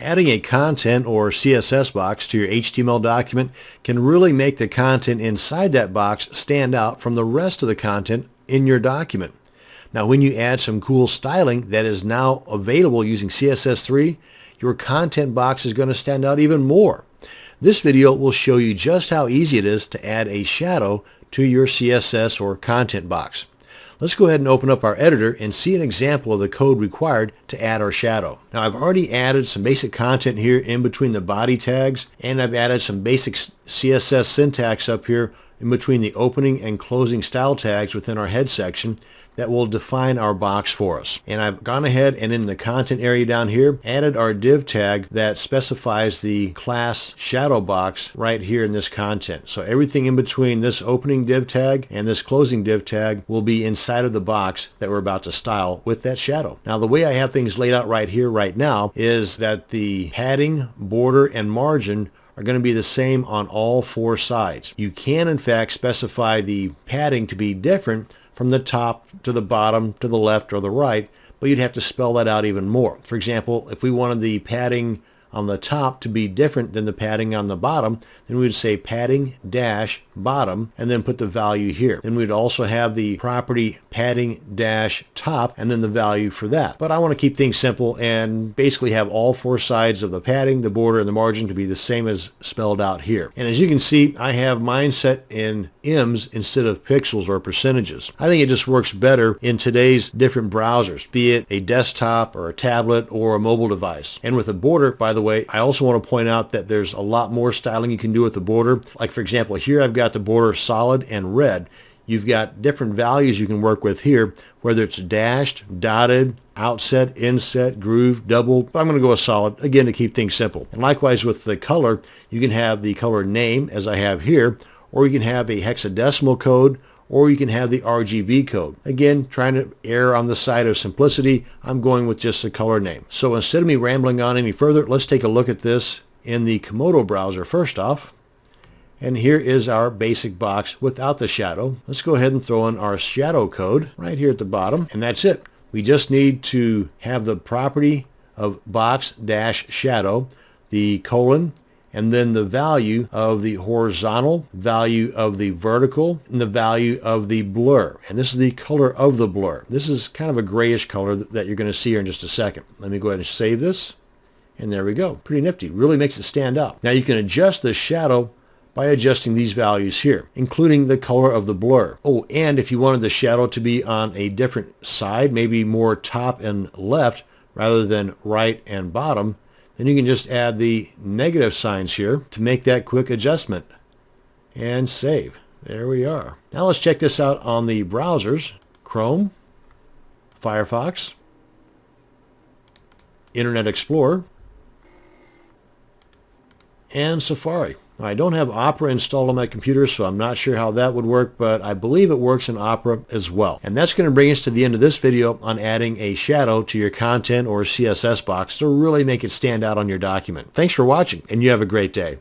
Adding a content or CSS box to your HTML document can really make the content inside that box stand out from the rest of the content in your document. Now, when you add some cool styling that is now available using CSS3, your content box is going to stand out even more. This video will show you just how easy it is to add a shadow to your CSS or content box. Let's go ahead and open up our editor and see an example of the code required to add our shadow. Now, I've already added some basic content here in between the body tags, and I've added some basic CSS syntax up here in between the opening and closing style tags within our head section that will define our box for us. And I've gone ahead and in the content area down here added our div tag that specifies the class shadow box right here in this content. So everything in between this opening div tag and this closing div tag will be inside of the box that we're about to style with that shadow. Now, the way I have things laid out right here right now is that the padding, border, and margin are going to be the same on all four sides. You can in fact specify the padding to be different from the top to the bottom to the left or the right, but you'd have to spell that out even more. For example, if we wanted the padding on the top to be different than the padding on the bottom, then we would say padding dash bottom and then put the value here. Then we'd also have the property padding dash top and then the value for that. But I want to keep things simple and basically have all four sides of the padding, the border, and the margin to be the same as spelled out here. And as you can see, I have mine set in ems instead of pixels or percentages. I think it just works better in today's different browsers, be it a desktop or a tablet or a mobile device. And with a border, by the way, I also want to point out that there's a lot more styling you can do with the border. Like for example, here I've got the border solid and red. You've got different values you can work with here, whether it's dashed, dotted, outset, inset, groove, double. But I'm going to go with solid, again, to keep things simple. And likewise with the color, you can have the color name, as I have here, or you can have a hexadecimal code, or you can have the RGB code. Again, trying to err on the side of simplicity, I'm going with just the color name. So instead of me rambling on any further, let's take a look at this in the Komodo browser first off. And here is our basic box without the shadow. Let's go ahead and throw in our shadow code right here at the bottom, and that's it. We just need to have the property of box dash shadow, the colon, and then the value of the horizontal, value of the vertical, and the value of the blur. And this is the color of the blur. This is kind of a grayish color that you're going to see here in just a second. Let me go ahead and save this. And there we go. Pretty nifty. Really makes it stand out. Now you can adjust the shadow by adjusting these values here, including the color of the blur. Oh, and if you wanted the shadow to be on a different side, maybe more top and left rather than right and bottom, then you can just add the negative signs here to make that quick adjustment and save. There we are. Now let's check this out on the browsers. Chrome, Firefox, Internet Explorer, and Safari. I don't have Opera installed on my computer, so I'm not sure how that would work, but I believe it works in Opera as well. And that's going to bring us to the end of this video on adding a shadow to your content or CSS box to really make it stand out on your document. Thanks for watching, and you have a great day.